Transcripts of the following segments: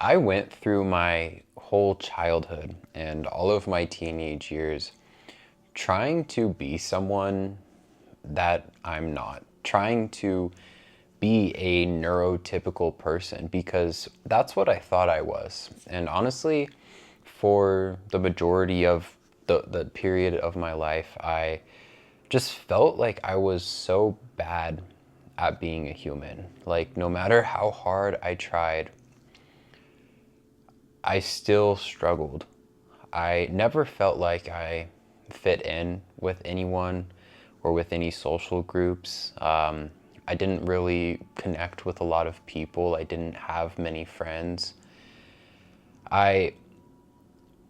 I went through my whole childhood and all of my teenage years trying to be someone that I'm not, trying to be a neurotypical person because that's what I thought I was. And honestly, for the majority of the period of my life, I just felt like I was so bad at being a human. Like, no matter how hard I tried, I still struggled. I never felt like I fit in with anyone or with any social groups. I didn't really connect with a lot of people. I didn't have many friends. I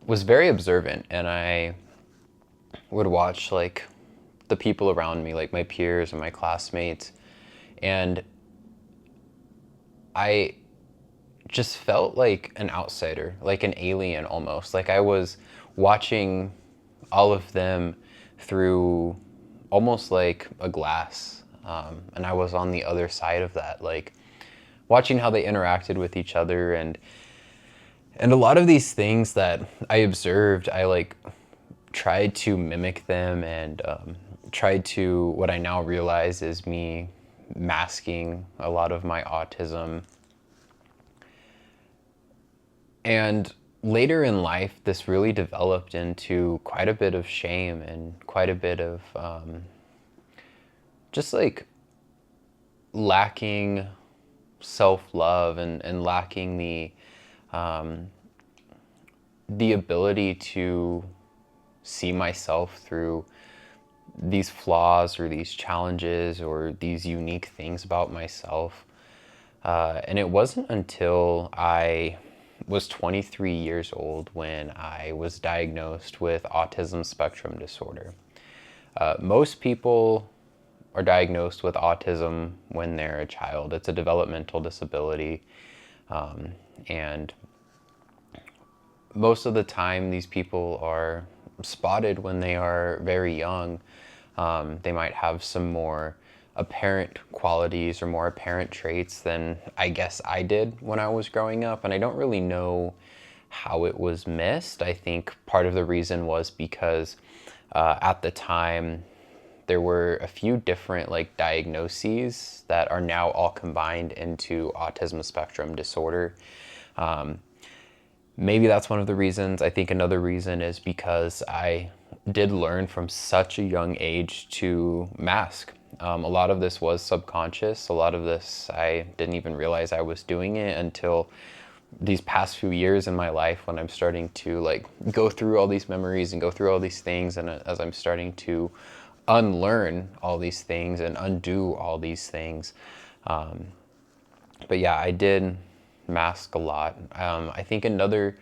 was very observant and I would watch like the people around me, like my peers and my classmates, and I just felt like an outsider, like an alien almost. Like I was watching all of them through almost like a glass. And I was on the other side of that, like watching how they interacted with each other and a lot of these things that I observed, I like tried to mimic them and tried to, what I now realize is me masking a lot of my autism. And later in life, this really developed into quite a bit of shame and quite a bit of just like lacking self-love and lacking the ability to see myself through these flaws or these challenges or these unique things about myself. And it wasn't until I was 23 years old when I was diagnosed with autism spectrum disorder. Most people are diagnosed with autism when they're a child. It's a developmental disability. And most of the time, these people are spotted when they are very young. They might have some more apparent qualities or more apparent traits than I guess I did when I was growing up. And I don't really know how it was missed. I think part of the reason was because at the time, there were a few different like diagnoses that are now all combined into autism spectrum disorder. Maybe that's one of the reasons. I think another reason is because I did learn from such a young age to mask. A lot of this was subconscious. A lot of this I didn't even realize I was doing it until these past few years in my life when I'm starting to like go through all these memories and go through all these things, and as I'm starting to unlearn all these things and undo all these things. But yeah, I did mask a lot. I think another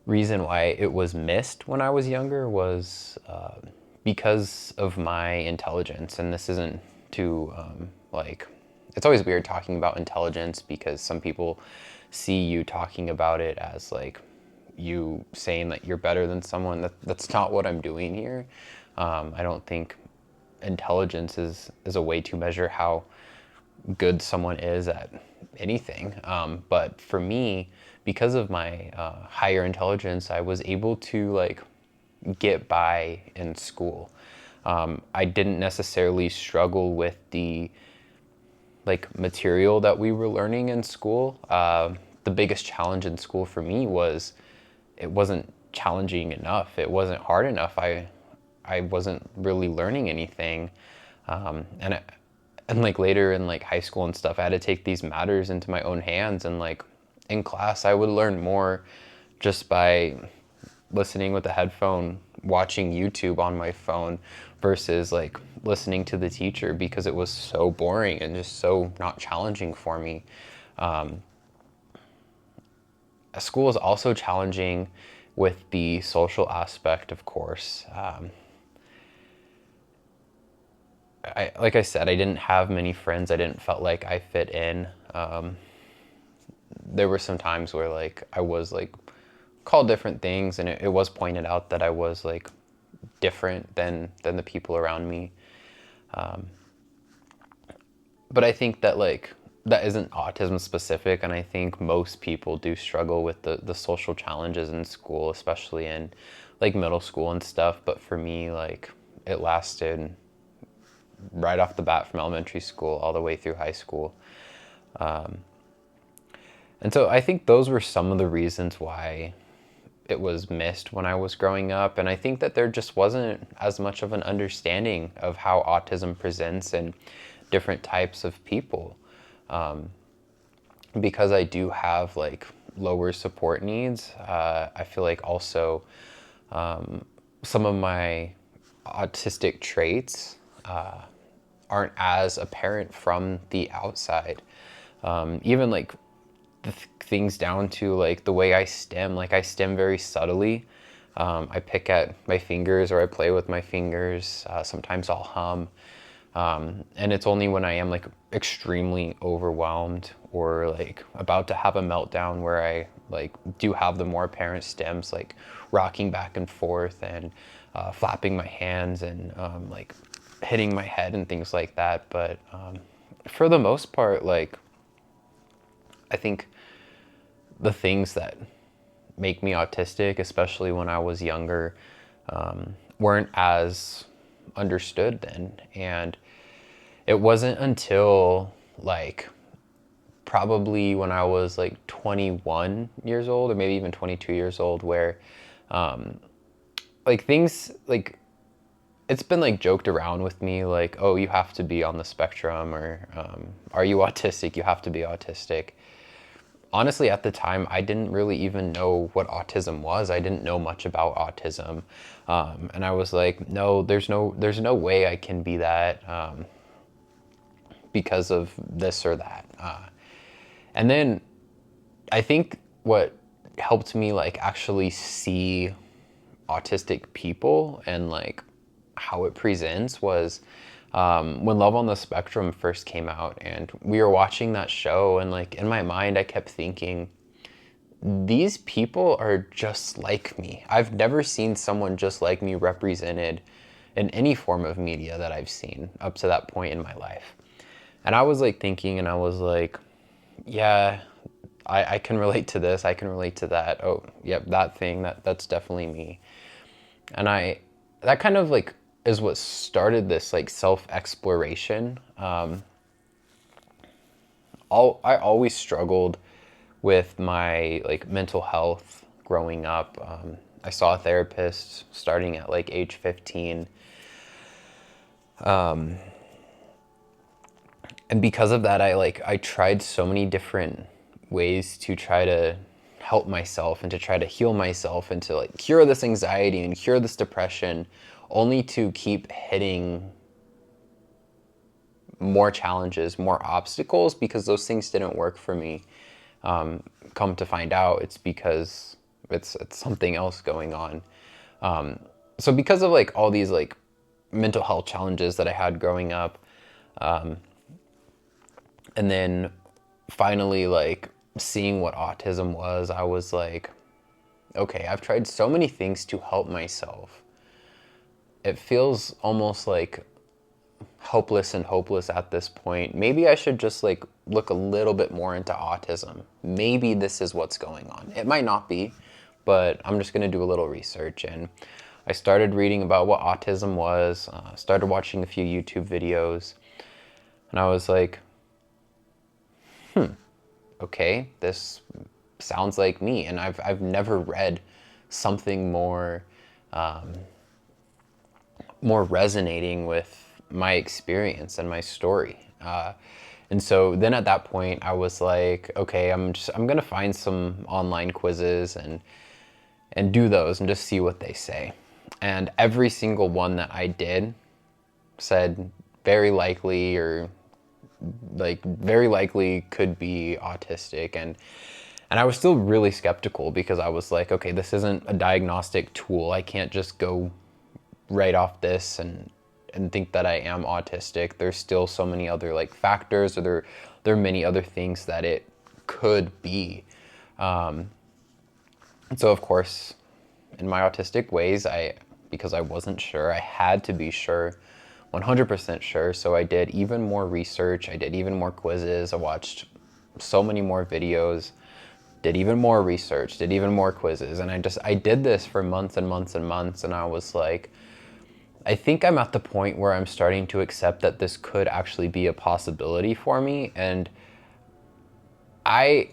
reason why it was missed when I was younger was because of my intelligence. And this isn't to like, it's always weird talking about intelligence because some people see you talking about it as like you saying that you're better than someone. That's not what I'm doing here. I don't think intelligence is a way to measure how good someone is at anything. But for me, because of my higher intelligence, I was able to like get by in school. I didn't necessarily struggle with the like material that we were learning in school. The biggest challenge in school for me was it wasn't challenging enough. It wasn't hard enough. I wasn't really learning anything. And and like later in like high school and stuff, I had to take these matters into my own hands. And like in class, I would learn more just by listening with a headphone, watching YouTube on my phone versus like listening to the teacher because it was so boring and just so not challenging for me. School is also challenging with the social aspect, of course. Like I said, I didn't have many friends. I didn't felt like I fit in. There were some times where like I was like called different things, and it was pointed out that I was like different than the people around me. But I think that like that isn't autism specific, and I think most people do struggle with the social challenges in school, especially in like middle school and stuff. But for me, like, it lasted right off the bat from elementary school all the way through high school. And so I think those were some of the reasons why it was missed when I was growing up. And I think that there just wasn't as much of an understanding of how autism presents in different types of people. Because I do have like lower support needs, I feel like also some of my autistic traits aren't as apparent from the outside. Even like things down to like the way I stim. Like I stim very subtly. I pick at my fingers or I play with my fingers. Sometimes I'll hum. And it's only when I am like extremely overwhelmed or like about to have a meltdown where I like do have the more apparent stems, like rocking back and forth and flapping my hands and like hitting my head and things like that. But for the most part, like, I think the things that make me autistic, especially when I was younger, weren't as understood then. And it wasn't until like probably when I was like 21 years old or maybe even 22 years old where like things like it's been like joked around with me like, oh, you have to be on the spectrum, or are you autistic? You have to be autistic. Honestly, at the time, I didn't really even know what autism was. I didn't know much about autism. And I was like, no, there's no way I can be that because of this or that. And then I think what helped me like actually see autistic people and like how it presents was when Love on the Spectrum first came out and we were watching that show, and like in my mind I kept thinking, these people are just like me. I've never seen someone just like me represented in any form of media that I've seen up to that point in my life. And I was like thinking, and I was like, yeah, I can relate to this, I can relate to that. Oh, yep, that thing, that's definitely me. And that kind of like is what started this like self-exploration. I always struggled with my like mental health growing up. I saw a therapist starting at like age 15. And because of that, I tried so many different ways to try to help myself and to try to heal myself and to like cure this anxiety and cure this depression, only to keep hitting more challenges, more obstacles, because those things didn't work for me. Come to find out, it's because it's something else going on. So because of like all these like mental health challenges that I had growing up, and then finally like seeing what autism was, I was like, okay, I've tried so many things to help myself. It feels almost like helpless and hopeless at this point. Maybe I should just like look a little bit more into autism. Maybe this is what's going on. It might not be, but I'm just going to do a little research. And I started reading about what autism was, started watching a few YouTube videos, and I was like, okay, this sounds like me. And I've never read something more more resonating with my experience and my story. And so then at that point I was like, okay, I'm gonna find some online quizzes and do those and just see what they say. And every single one that I did said very likely, or like very likely could be autistic. And I was still really skeptical because I was like, okay, this isn't a diagnostic tool. I can't just go right off this and think that I am autistic. There's still so many other like factors, or there are many other things that it could be. And so of course, in my autistic ways, because I wasn't sure, I had to be sure 100% sure. So I did even more research. I did even more quizzes. I watched so many more videos, did even more research, did even more quizzes. And I did this for months and months and months. And I was like, I think I'm at the point where I'm starting to accept that this could actually be a possibility for me. And I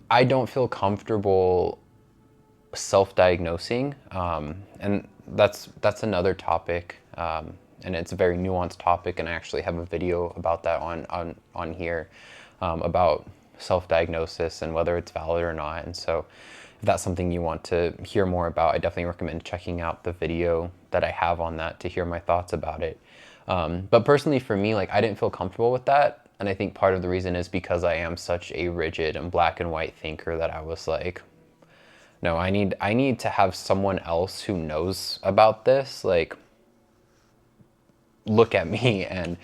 don't feel comfortable self-diagnosing, and that's another topic, and it's a very nuanced topic, and I actually have a video about that on here, about self-diagnosis and whether it's valid or not. And so if that's something you want to hear more about, I definitely recommend checking out the video that I have on that to hear my thoughts about it. But personally for me, like, I didn't feel comfortable with that. And I think part of the reason is because I am such a rigid and black and white thinker that I was like, no, I need to have someone else who knows about this, like, look at me and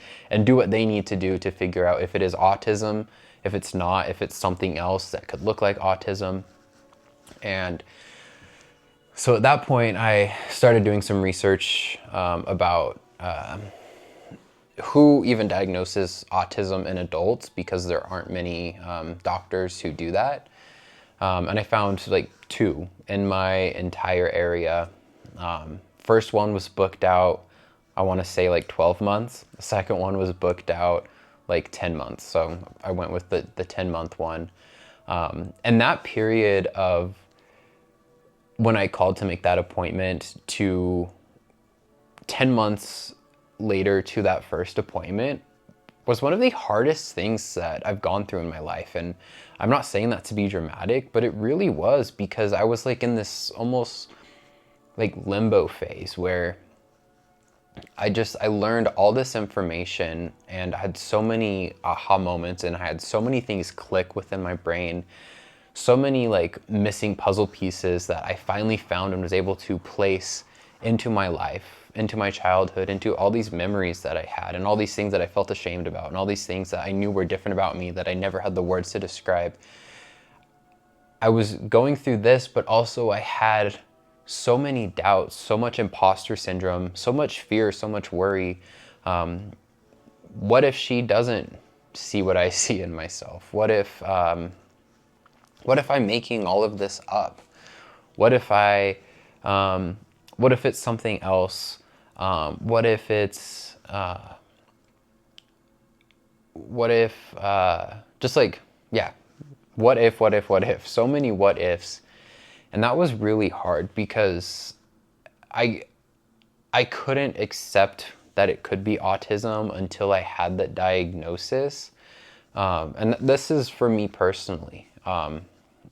do what they need to do to figure out if it is autism, if it's not, if it's something else that could look like autism. And so at that point, I started doing some research about who even diagnoses autism in adults, because there aren't many doctors who do that. And I found like 2 in my entire area. First one was booked out, I want to say like 12 months. The second one was booked out like 10 months. So I went with the 10-month one. And that period of when I called to make that appointment to 10 months later to that first appointment was one of the hardest things that I've gone through in my life. And I'm not saying that to be dramatic, but it really was, because I was like in this almost like limbo phase where I learned all this information, and I had so many aha moments, and I had so many things click within my brain, so many like missing puzzle pieces that I finally found and was able to place into my life, into my childhood, into all these memories that I had, and all these things that I felt ashamed about, and all these things that I knew were different about me that I never had the words to describe. I was going through this, but also I had so many doubts, so much imposter syndrome, so much fear, so much worry. What if she doesn't see what I see in myself? What if I'm making all of this up? What if it's something else? What if it's, just like, yeah, what if, so many what ifs. And that was really hard, because I couldn't accept that it could be autism until I had that diagnosis. And this is for me personally. And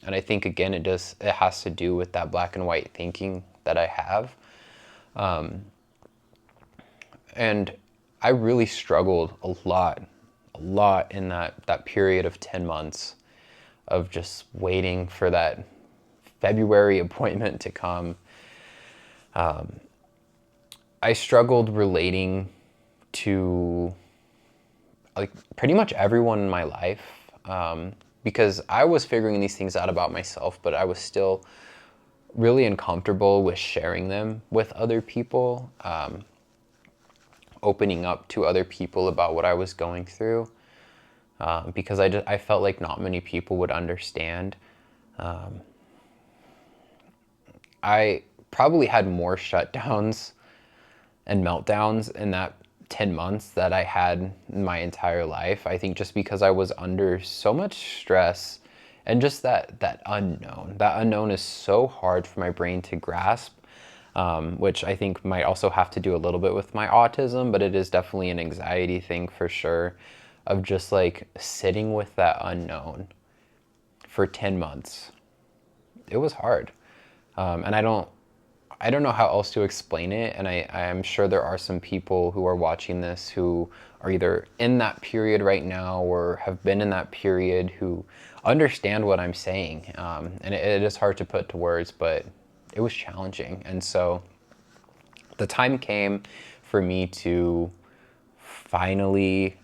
I think, again, it has to do with that black and white thinking that I have. And I really struggled a lot in that period of 10 months of just waiting for that February appointment to come. I struggled relating to like pretty much everyone in my life, because I was figuring these things out about myself, but I was still really uncomfortable with sharing them with other people, opening up to other people about what I was going through, because I felt like not many people would understand. I probably had more shutdowns and meltdowns in that 10 months that I had in my entire life. I think just because I was under so much stress, and just that unknown. That unknown is so hard for my brain to grasp, which I think might also have to do a little bit with my autism, but it is definitely an anxiety thing for sure, of just like sitting with that unknown for 10 months. It was hard. And I don't know how else to explain it. And I am sure there are some people who are watching this who are either in that period right now or have been in that period who understand what I'm saying. And it is hard to put to words, but it was challenging. And so the time came for me to finally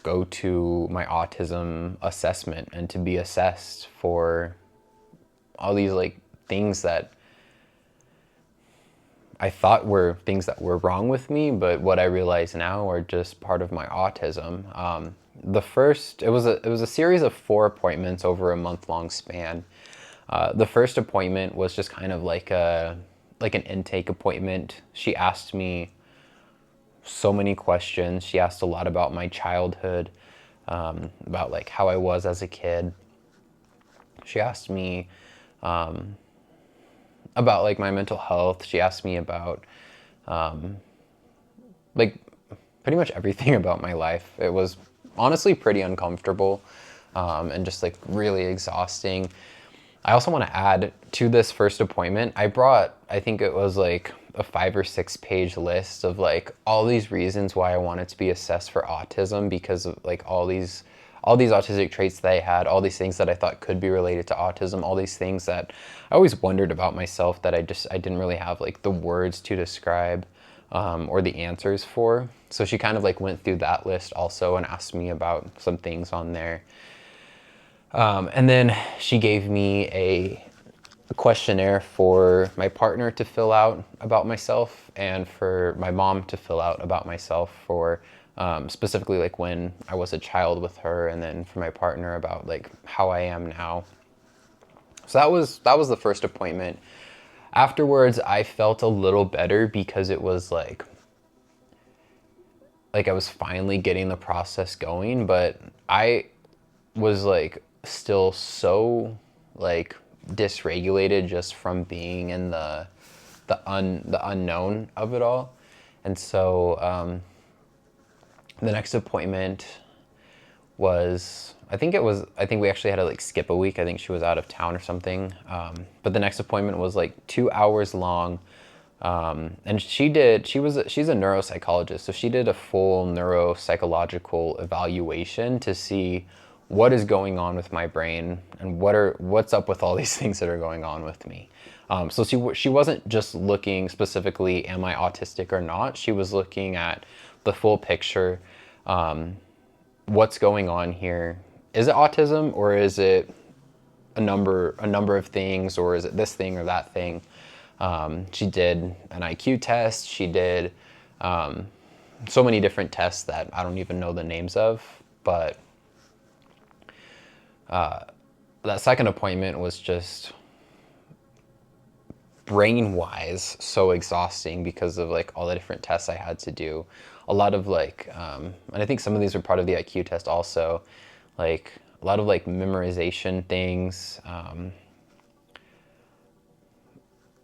go to my autism assessment and to be assessed for all these like things that I thought were things that were wrong with me, but what I realize now are just part of my autism. It was a series of 4 appointments over a month-long span. The first appointment was just kind of like an intake appointment. She asked me so many questions. She asked a lot about my childhood, about like how I was as a kid. She asked me about like my mental health. She asked me about like pretty much everything about my life. It was honestly pretty uncomfortable, and just like really exhausting. I also want to add to this first appointment, I brought, I think it was like a 5 or 6 page list of like all these reasons why I wanted to be assessed for autism, because of like all these autistic traits that I had, all these things that I thought could be related to autism, all these things that I always wondered about myself that I didn't really have like the words to describe, or the answers for. So she kind of like went through that list also and asked me about some things on there. And then she gave me a questionnaire for my partner to fill out about myself, and for my mom to fill out about myself, for specifically like when I was a child with her, and then for my partner about like how I am now. So that was the first appointment. Afterwards, I felt a little better because it was like I was finally getting the process going, but I was like still so like dysregulated just from being in the unknown of it all. And so the next appointment was, I think we actually had to like skip a week. I think she was out of town or something. But the next appointment was like 2 hours long. And she's a neuropsychologist, so she did a full neuropsychological evaluation to see what is going on with my brain and what's up with all these things that are going on with me. So she wasn't just looking specifically, am I autistic or not? She was looking at the full picture. What's going on here? Is it autism, or is it a number of things, or is it this thing or that thing? She did an IQ test. She did so many different tests that I don't even know the names of. But that second appointment was just brain-wise so exhausting because of like all the different tests I had to do. A lot of like, and I think some of these are part of the IQ test also, like a lot of like memorization things,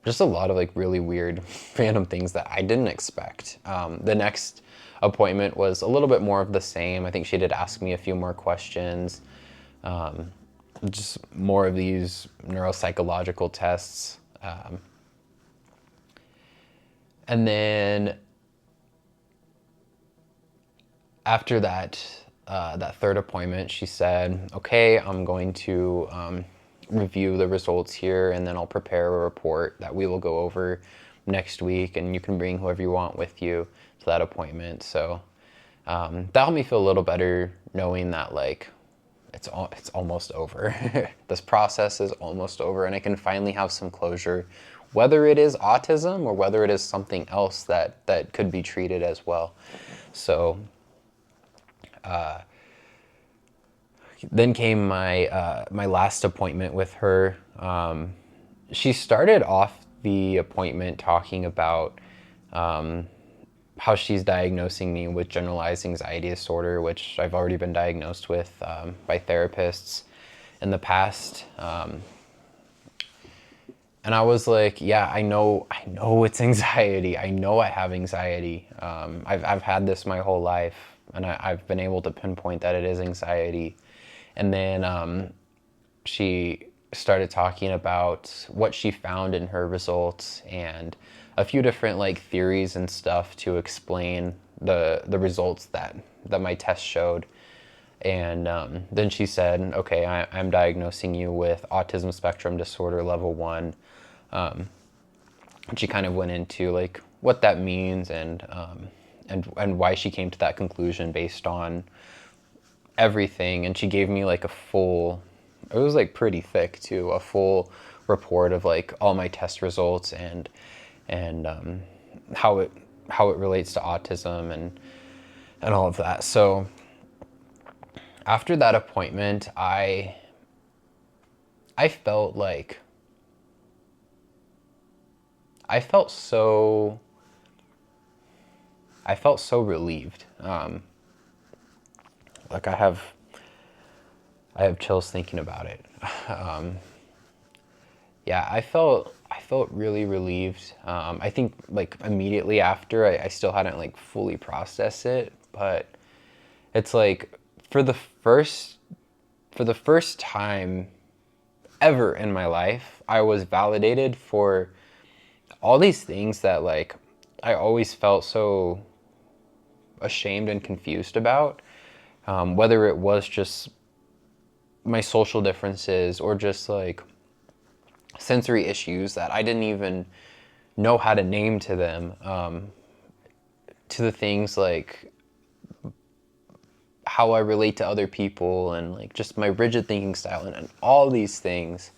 just a lot of like really weird random things that I didn't expect. The next appointment was a little bit more of the same. I think she did ask me a few more questions, just more of these neuropsychological tests. And then after that, that third appointment, she said, okay, I'm going to review the results here, and then I'll prepare a report that we will go over next week, and you can bring whoever you want with you to that appointment. So that helped me feel a little better, knowing that like it's almost over. This process is almost over, and I can finally have some closure, whether it is autism or whether it is something else that could be treated as well. So then came my my last appointment with her. She started off the appointment talking about how she's diagnosing me with generalized anxiety disorder, which I've already been diagnosed with by therapists in the past. And I was like, yeah, I know it's anxiety. I know I have anxiety. I've had this my whole life, and I've been able to pinpoint that it is anxiety. And then she started talking about what she found in her results and a few different like theories and stuff to explain the results that my test showed. And then she said, okay, I'm diagnosing you with autism spectrum disorder level 1. She kind of went into like what that means and why she came to that conclusion based on everything. And she gave me like it was like pretty thick too, a full report of like all my test results and and how it relates to autism and all of that. So after that appointment, I felt like I felt so relieved. Like I have chills thinking about it. Yeah, I felt really relieved. I think like immediately after, I still hadn't like fully processed it, but it's like for the first time ever in my life, I was validated for all these things that like I always felt so ashamed and confused about, whether it was just my social differences or just like sensory issues that I didn't even know how to name to them, to the things like how I relate to other people and like just my rigid thinking style and all these things.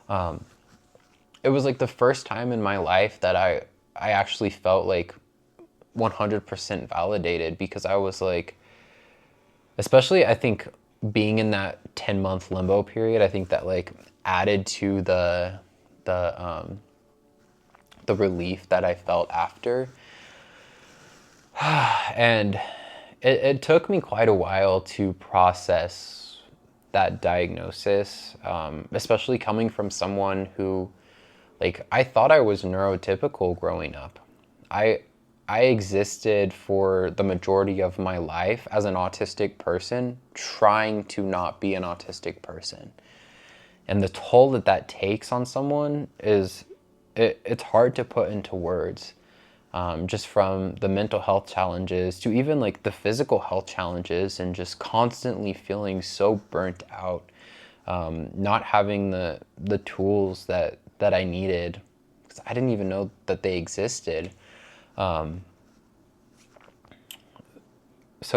It was like the first time in my life that I actually felt like 100% validated, because I was like, especially I think being in that 10-month limbo period, I think that like added to the relief that I felt after. And it took me quite a while to process that diagnosis, especially coming from someone who, like, I thought I was neurotypical growing up. I existed for the majority of my life as an autistic person, trying to not be an autistic person. And the toll that takes on someone is, it's hard to put into words. Just from the mental health challenges to even like the physical health challenges, and just constantly feeling so burnt out, not having the tools that I needed, because I didn't even know that they existed. So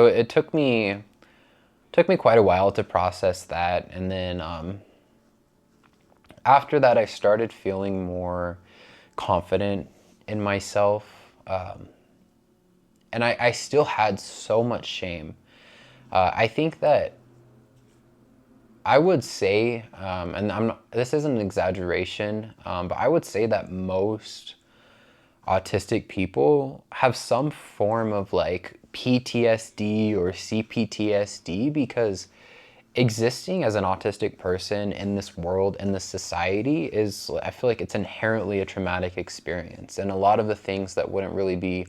it took me quite a while to process that, and then after that, I started feeling more confident in myself. And I still had so much shame. I think that I would say, and this isn't an exaggeration, but I would say that most autistic people have some form of like PTSD or CPTSD, because existing as an autistic person in this world, in this society, is, I feel like it's inherently a traumatic experience. And a lot of the things that wouldn't really be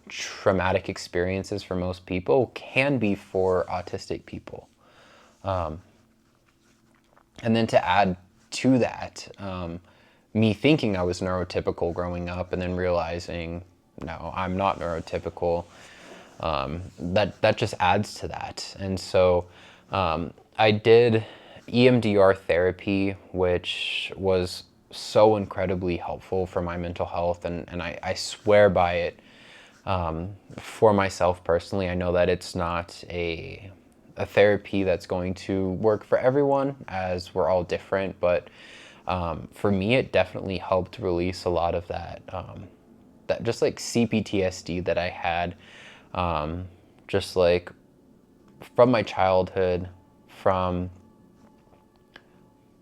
traumatic experiences for most people can be for autistic people. And then to add to that, me thinking I was neurotypical growing up and then realizing, no, I'm not neurotypical, that just adds to that. And so I did EMDR therapy, which was so incredibly helpful for my mental health, and I swear by it. For myself personally, I know that it's not a therapy that's going to work for everyone, as we're all different, but for me, it definitely helped release a lot of that, that just like CPTSD that I had, just like from my childhood, from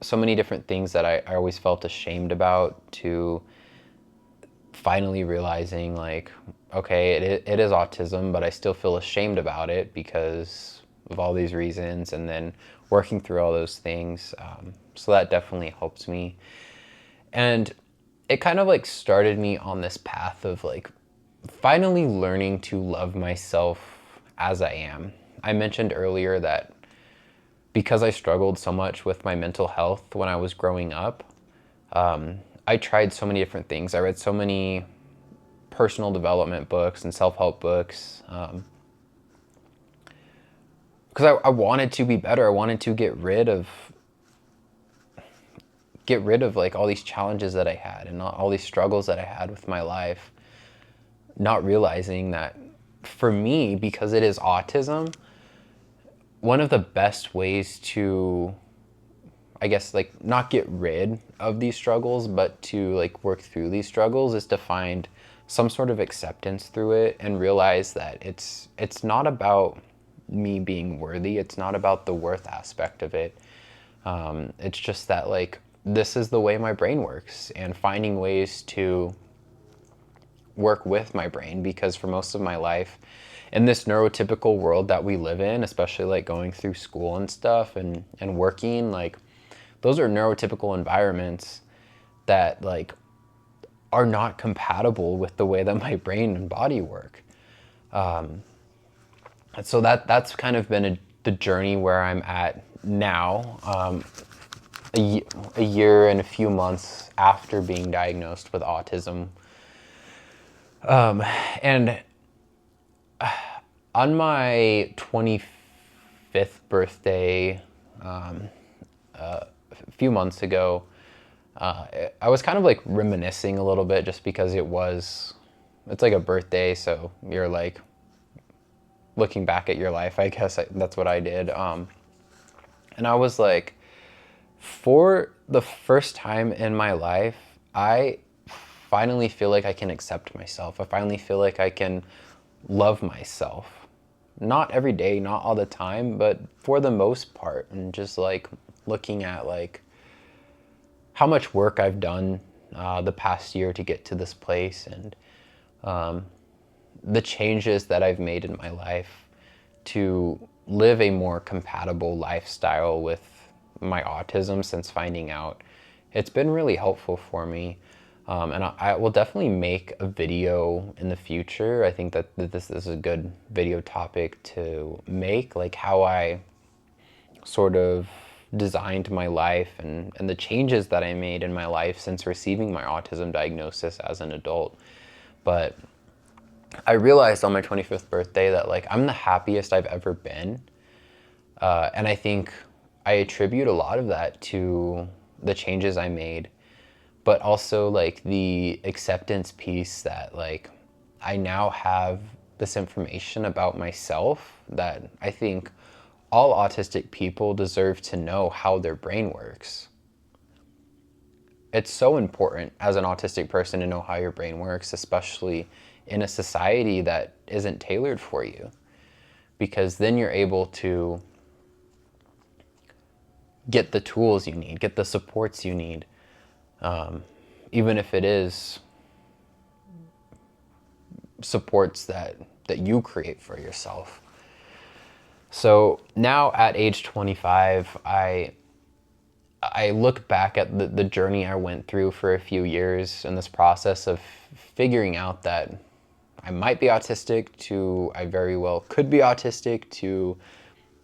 so many different things that I always felt ashamed about, to finally realizing like, okay, it is autism, but I still feel ashamed about it because of all these reasons, and then working through all those things. So that definitely helps me. And it kind of like started me on this path of like finally learning to love myself as I am. I mentioned earlier that because I struggled so much with my mental health when I was growing up, I tried so many different things. I read so many personal development books and self-help books, because I wanted to be better. I wanted to get rid of like all these challenges that I had and all these struggles that I had with my life, not realizing that for me, because it is autism, one of the best ways to, I guess, like, not get rid of these struggles, but to like work through these struggles, is to find some sort of acceptance through it and realize that it's not about me being worthy. It's not about the worth aspect of it. It's just that, like, this is the way my brain works, and finding ways to work with my brain, because for most of my life in this neurotypical world that we live in, especially like going through school and stuff and working, like, those are neurotypical environments that like are not compatible with the way that my brain and body work. So that's kind of been the journey where I'm at now, a year and a few months after being diagnosed with autism. And on my 25th birthday, a few months ago, I was kind of like reminiscing a little bit, just because it's like a birthday, so you're like looking back at your life, I guess. That's what I did. And I was like, for the first time in my life, I finally feel like I can accept myself. I finally feel like I can love myself. Not every day, not all the time, but for the most part. And just like looking at like how much work I've done the past year to get to this place, and the changes that I've made in my life to live a more compatible lifestyle with my autism since finding out. It's been really helpful for me. And I will definitely make a video in the future. I think that this is a good video topic to make, like how I sort of designed my life and the changes that I made in my life since receiving my autism diagnosis as an adult. But I realized on my 25th birthday that like I'm the happiest I've ever been. And I think I attribute a lot of that to the changes I made, but also like the acceptance piece that like I now have this information about myself that I think all autistic people deserve to know how their brain works. It's so important as an autistic person to know how your brain works, especially in a society that isn't tailored for you, because then you're able to get the tools you need, get the supports you need, even if it is supports that you create for yourself. So now at age 25, I look back at the journey I went through for a few years in this process of figuring out that I might be autistic, to I very well could be autistic, to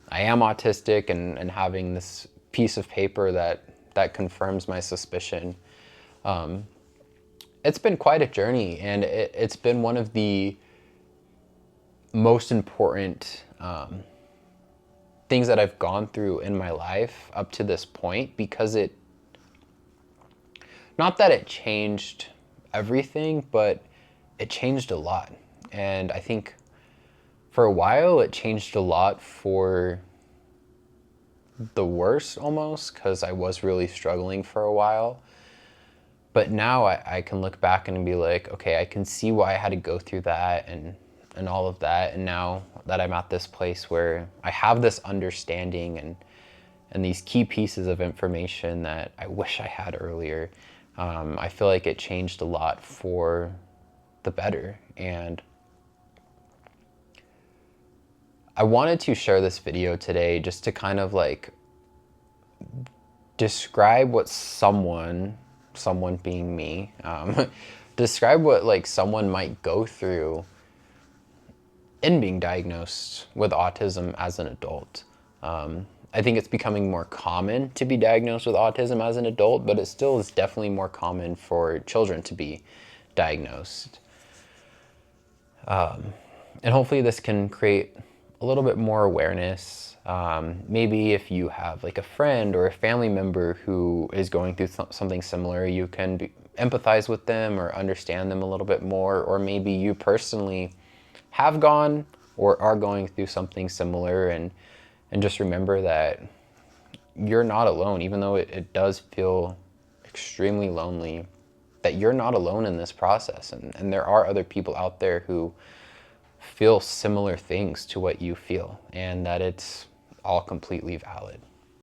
I am autistic, and having this piece of paper that confirms my suspicion. It's been quite a journey, and it's been one of the most important things that I've gone through in my life up to this point, because not that it changed everything, but it changed a lot. And I think for a while it changed a lot for the worse almost, because I was really struggling for a while. But now I can look back and be like, okay, I can see why I had to go through that and all of that. And now that I'm at this place where I have this understanding and these key pieces of information that I wish I had earlier, I feel like it changed a lot for the better. And I wanted to share this video today just to kind of like describe what someone being me, describe what like someone might go through in being diagnosed with autism as an adult. I think it's becoming more common to be diagnosed with autism as an adult, but it still is definitely more common for children to be diagnosed. And hopefully this can create a little bit more awareness. Maybe if you have like a friend or a family member who is going through something similar, you can empathize with them or understand them a little bit more. Or maybe you personally have gone or are going through something similar, and just remember that you're not alone, even though it does feel extremely lonely, that you're not alone in this process. And there are other people out there who feel similar things to what you feel, and that it's all completely valid.